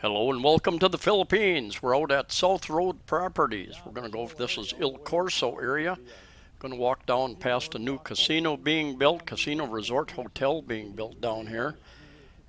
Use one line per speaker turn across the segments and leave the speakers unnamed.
Hello and welcome to the Philippines. We're out at South Road Properties. We're going to go, this is Il Corso area. Going to walk down past a new casino being built, casino resort hotel being built down here,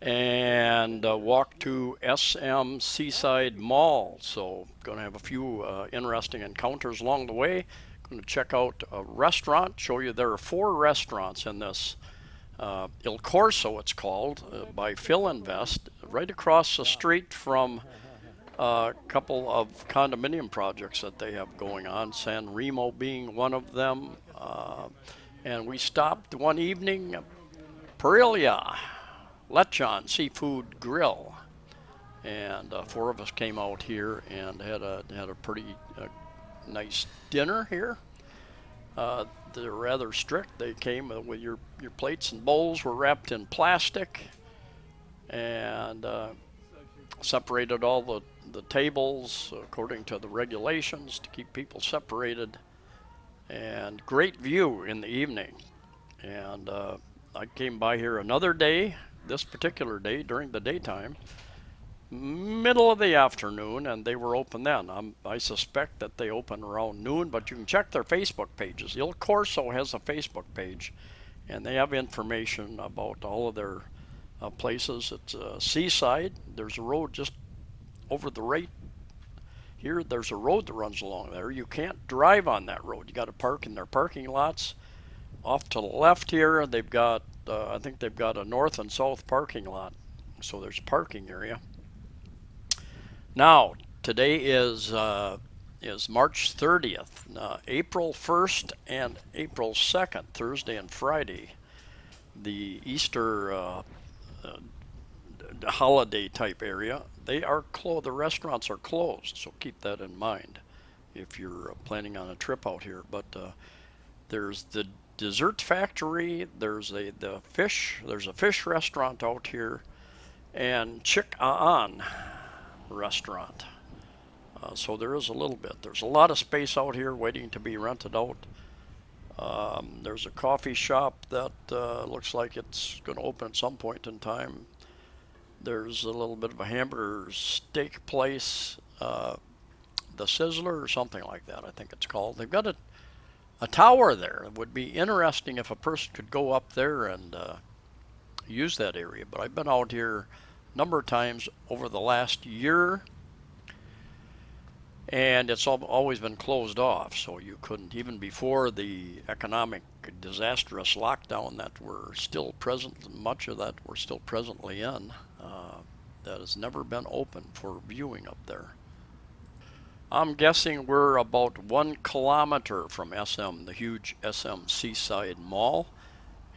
and walk to SM Seaside Mall. So going to have a few interesting encounters along the way. Going to check out a restaurant, show you there are 4 restaurants in this Il Corso, it's called, by Filinvest, right across the street from a couple of condominium projects that they have going on, San Remo being one of them. And we stopped one evening, Parilla, Lechon Seafood Grill, and 4 of us came out here and had a pretty nice dinner here. They're rather strict. They came with your plates and bowls were wrapped in plastic, and separated all the tables according to the regulations to keep people separated, and great view in the evening. And I came by here another day, this particular day during the daytime, middle of the afternoon, and they were open then. I suspect that they open around noon, but you can check their Facebook pages. Il Corso has a Facebook page, and they have information about all of their places. It's Seaside. There's a road just over the right here. There's a road that runs along there. You can't drive on that road. You got to park in their parking lots. Off to the left here, they've got, I think they've got a north and south parking lot. So there's parking area. Now, today is March 30th, April 1st and April 2nd, Thursday and Friday. The Easter holiday type area, they are closed. The restaurants are closed, so keep that in mind if you're planning on a trip out here. But there's the dessert factory. There's a fish restaurant out here, and Chick-a-an restaurant. So there is a little bit. There's a lot of space out here waiting to be rented out. There's a coffee shop that looks like it's going to open at some point in time. There's a little bit of a hamburger steak place, the Sizzler or something like that, I think it's called. They've got a tower there. It would be interesting if a person could go up there and use that area. But I've been out here number of times over the last year, and it's always been closed off, so you couldn't, even before the economic disastrous lockdown that we're still present, much of that we're still presently in, that has never been open for viewing up there. I'm guessing we're about 1 kilometer from SM, the huge SM Seaside Mall.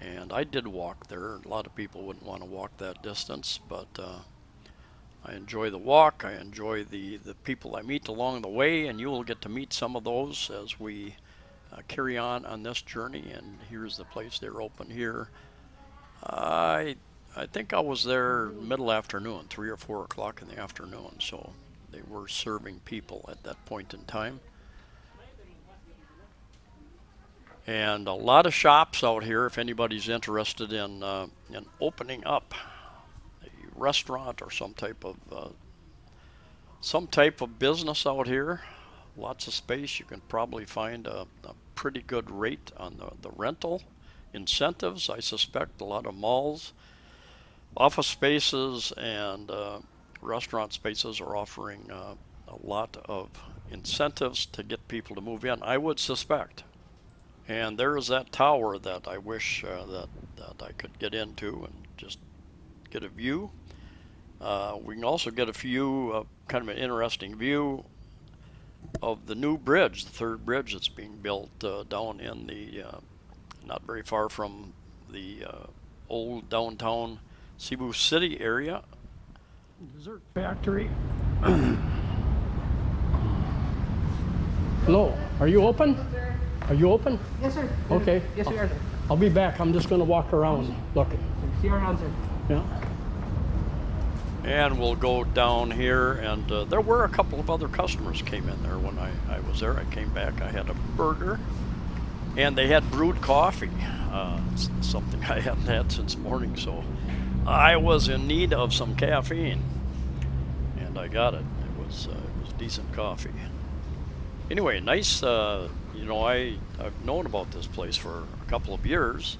And I did walk there. A lot of people wouldn't want to walk that distance, but I enjoy the walk. I enjoy the people I meet along the way, and you will get to meet some of those as we carry on this journey. And here's the place. They're open here. I think I was there middle afternoon, 3 or 4 o'clock in the afternoon, so they were serving people at that point in time. And a lot of shops out here if anybody's interested in opening up a restaurant or some type of business out here. Lots of space. You can probably find a pretty good rate on the rental incentives. I suspect a lot of malls, office spaces, and restaurant spaces are offering a lot of incentives to get people to move in, I would suspect. And there is that tower that I wish that I could get into and just get a view. We can also get a view, kind of an interesting view of the new bridge, the 3rd bridge that's being built down in the, not very far from the old downtown Cebu City area. Dessert factory. Hello, are you open? Are you open?
Yes, sir.
Okay.
Yes, we are.
I'll be back. I'm just going to walk around. Look.
See you around, sir.
Yeah. And we'll go down here, and there were a couple of other customers came in there when I was there. I came back. I had a burger, and they had brewed coffee, something I hadn't had since morning, so I was in need of some caffeine. I got it. It was decent coffee. Anyway, nice. You know, I've known about this place for a couple of years,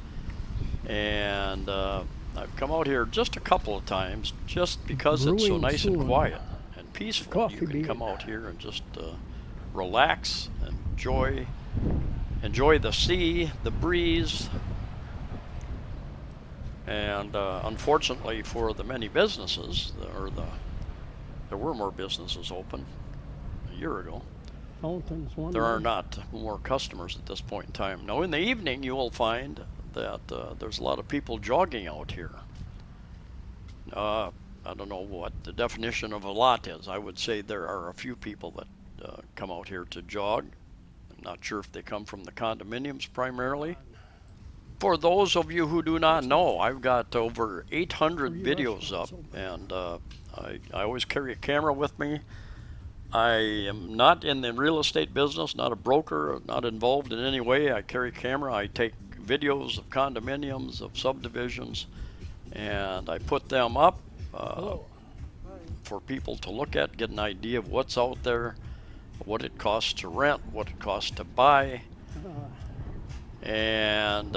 and I've come out here just a couple of times, just because it's so nice and quiet and peaceful. You can come out here and just relax, enjoy the sea, the breeze, and unfortunately for the many businesses, there were more businesses open a year ago. There are not more customers at this point in time. Now, in the evening, you will find that there's a lot of people jogging out here. I don't know what the definition of a lot is. I would say there are a few people that come out here to jog. I'm not sure if they come from the condominiums primarily. For those of you who do not know, I've got over 800 videos up, and I always carry a camera with me. I am not in the real estate business, not a broker, not involved in any way. I carry a camera. I take videos of condominiums, of subdivisions, and I put them up for people to look at, get an idea of what's out there, what it costs to rent, what it costs to buy. And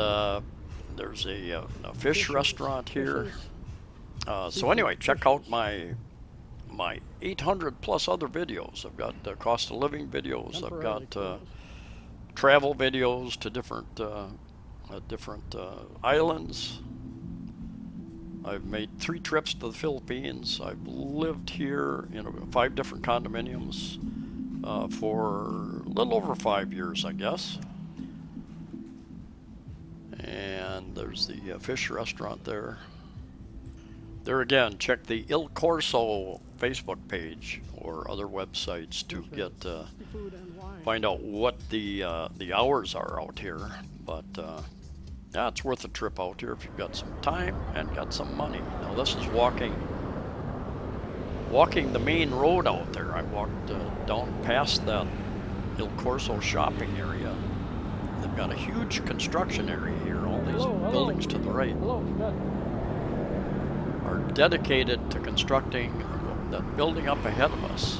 there's a fish restaurant here. So anyway, check out my 800 plus other videos. I've got cost of living videos. I've got travel videos to different islands. I've made 3 trips to the Philippines. I've lived here in 5 different condominiums for a little over 5 years, I guess. And there's the fish restaurant there. There again, check the Il Corso Facebook page or other websites to get find out what the hours are out here. But yeah, it's worth a trip out here if you've got some time and got some money. Now this is walking the main road out there. I walked down past that Il Corso shopping area. They've got a huge construction area here. All these buildings to the right are dedicated to constructing. That building up ahead of us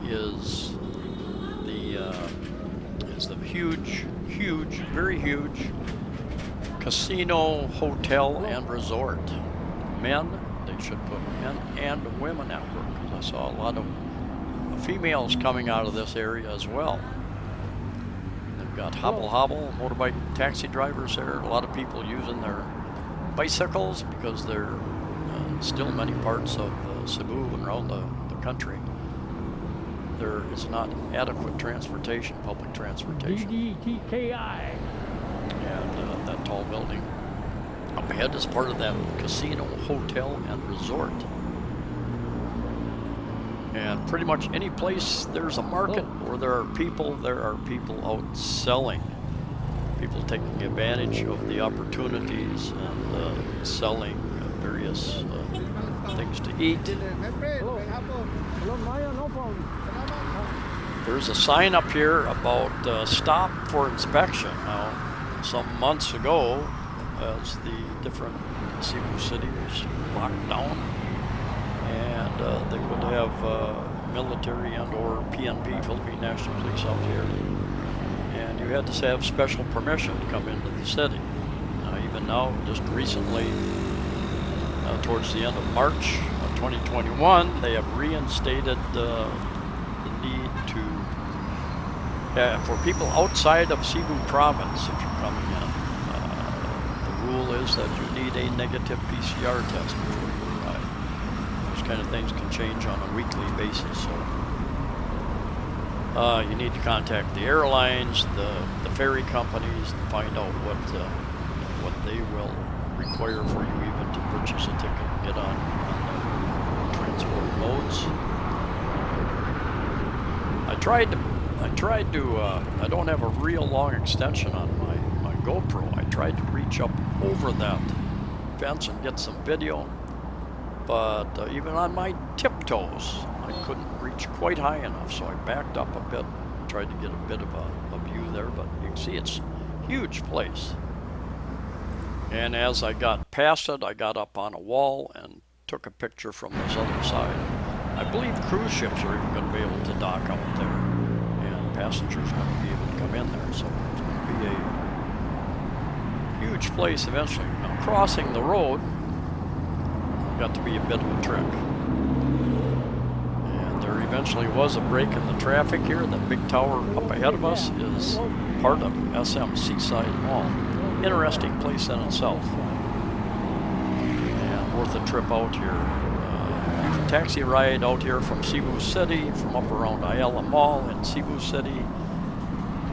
is the huge, very huge casino, hotel, and resort. Men, they should put men and women at work, because I saw a lot of females coming out of this area as well. They've got hobble, motorbike taxi drivers there. A lot of people using their bicycles, because there are still many parts of Cebu and around the country there is not adequate transportation, public transportation.
DDTKI.
And that tall building up ahead is part of that casino, hotel, and resort. And pretty much any place there's a market or there are people out selling. People taking advantage of the opportunities and selling various things to eat. There's a sign up here about stop for inspection. Now, some months ago, as the different Cebu City was locked down, and they would have military and or PNP, Philippine National Police, out here, and you had to have special permission to come into the city. Even now, just recently, towards the end of March of 2021, they have reinstated the need to for people outside of Cebu province, if you're coming in. The rule is that you need a negative PCR test before you arrive. Those kind of things can change on a weekly basis, so you need to contact the airlines, the ferry companies, and find out what they will require for you even to purchase a ticket and get on the transport modes. I don't have a real long extension on my GoPro. I tried to reach up over that fence and get some video, but even on my tiptoes, I couldn't reach quite high enough, so I backed up a bit, tried to get a bit of a view there, but you can see it's a huge place. And as I got past it, I got up on a wall and took a picture from this other side. I believe cruise ships are even going to be able to dock out there, and passengers are going to be able to come in there. So it's going to be a huge place eventually. Now, crossing the road got to be a bit of a trek. And there eventually was a break in the traffic here. That big tower up ahead of us is part of SM Seaside Mall. Interesting place in itself. And worth a trip out here. Taxi ride out here from Cebu City, from up around Il Mall in Cebu City.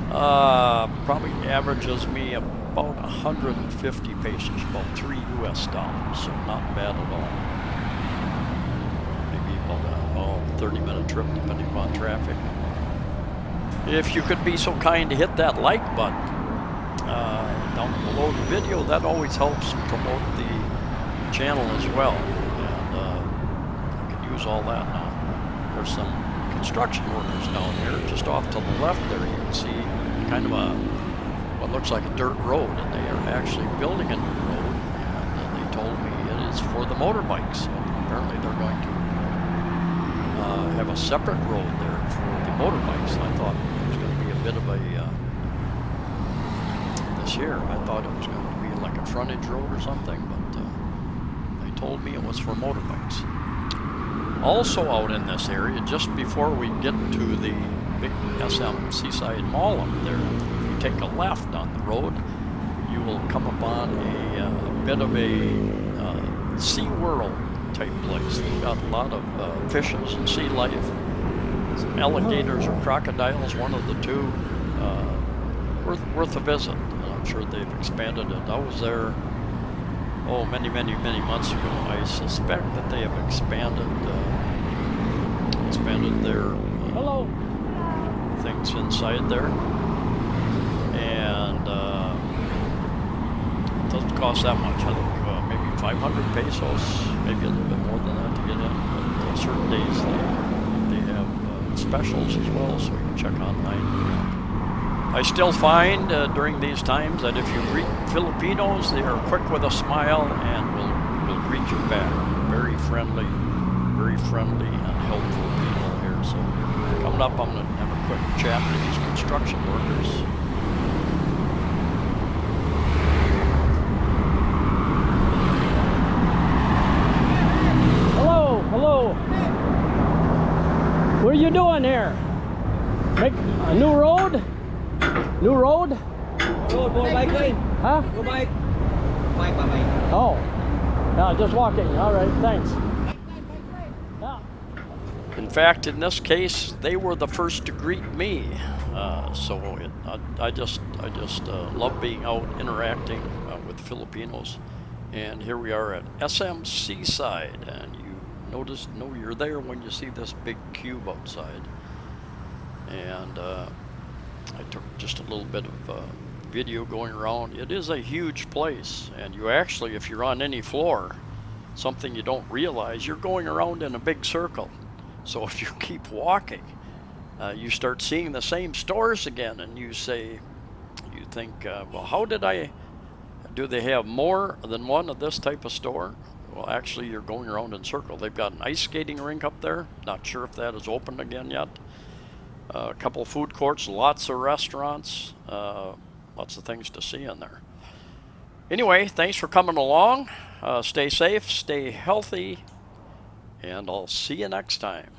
Probably averages me about 150 pesos, about $3 US, so not bad at all. Maybe about a 30-minute trip depending upon traffic. If you could be so kind to hit that like button down below the video, that always helps promote the channel as well. All that now. There's some construction workers down here. Just off to the left there, you can see kind of what looks like a dirt road, and they are actually building a new road. And they told me it is for the motorbikes. So apparently they're going to have a separate road there for the motorbikes. I thought it was going to be a bit of a this year. I thought it was going to be like a frontage road or something, but they told me it was for motorbikes. Also out in this area, just before we get to the big SM Seaside Mall up there, if you take a left on the road, you will come upon a bit of a Sea World type place. They've got a lot of fishes and sea life, some alligators or crocodiles, one of the two. Worth a visit. I'm sure they've expanded it. I was there many months ago. I suspect that they have expanded their things inside there, and it doesn't cost that much. I think maybe 500 pesos, maybe a little bit more than that to get in. But certain days they have specials as well, so you can check online. I still find during these times that if you greet Filipinos, they are quick with a smile and will greet you back. Very friendly and helpful people here. So coming up, I'm going to have a quick chat with these construction workers.
Hello. What are you doing here? Make a new road? New road?
Road, go bike lane.
Huh?
Go bike. Bike.
Oh. Yeah, just walking. All right, thanks. Yeah.
In fact, in this case, they were the first to greet me. I just love being out interacting with Filipinos. And here we are at SM Seaside, and you know you're there when you see this big cube outside. And I took just a little bit of video going around. It is a huge place, and you actually, if you're on any floor, something you don't realize, you're going around in a big circle. So if you keep walking, you start seeing the same stores again, and you think, well, do they have more than one of this type of store? Well, actually, you're going around in a circle. They've got an ice skating rink up there. Not sure if that is open again yet. A couple of food courts, lots of restaurants, lots of things to see in there. Anyway, thanks for coming along. Stay safe, stay healthy, and I'll see you next time.